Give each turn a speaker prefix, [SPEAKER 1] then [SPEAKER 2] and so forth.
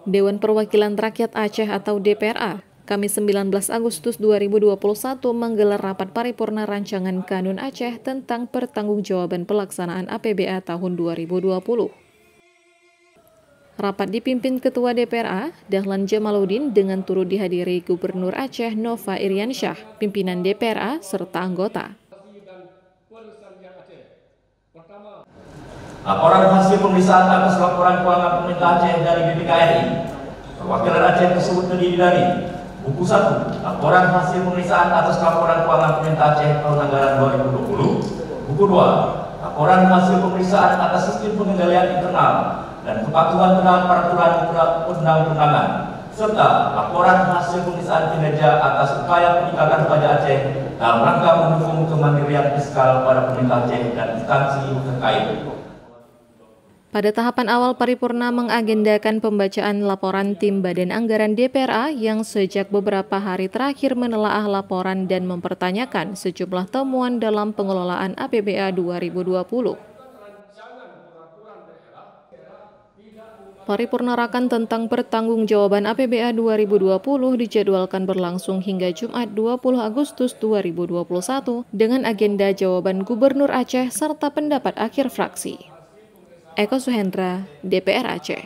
[SPEAKER 1] Dewan Perwakilan Rakyat Aceh atau DPRA, Kamis 19 Agustus 2021 menggelar rapat paripurna rancangan Kanun Aceh tentang pertanggungjawaban pelaksanaan APBA tahun 2020. Rapat dipimpin Ketua DPRA, Dahlan Jamaluddin dengan turut dihadiri Gubernur Aceh Nova Iriansyah, pimpinan DPRA, serta anggota.
[SPEAKER 2] Laporan hasil pemeriksaan atas laporan keuangan pemerintah Aceh dari BPKRI. Perwakilan Aceh tersebut terdiri dari buku 1, laporan hasil pemeriksaan atas laporan keuangan pemerintah Aceh tahun anggaran 2020. Buku 2, laporan hasil pemeriksaan atas sistem pengendalian internal dan kepatuhan terhadap peraturan perundang-undangan, serta laporan hasil pemeriksaan kinerja atas upaya peningkatan pajak Aceh dalam rangka mendukung kemandirian fiskal pada pemerintah Aceh dan instansi terkait.
[SPEAKER 1] Pada tahapan awal paripurna mengagendakan pembacaan laporan tim Badan Anggaran DPRA yang sejak beberapa hari terakhir menelaah laporan dan mempertanyakan sejumlah temuan dalam pengelolaan APBA 2020. Paripurna rakan tentang pertanggungjawaban APBA 2020 dijadwalkan berlangsung hingga Jumat 20 Agustus 2021 dengan agenda jawaban Gubernur Aceh serta pendapat akhir fraksi. Eko Suhendra, DPR Aceh.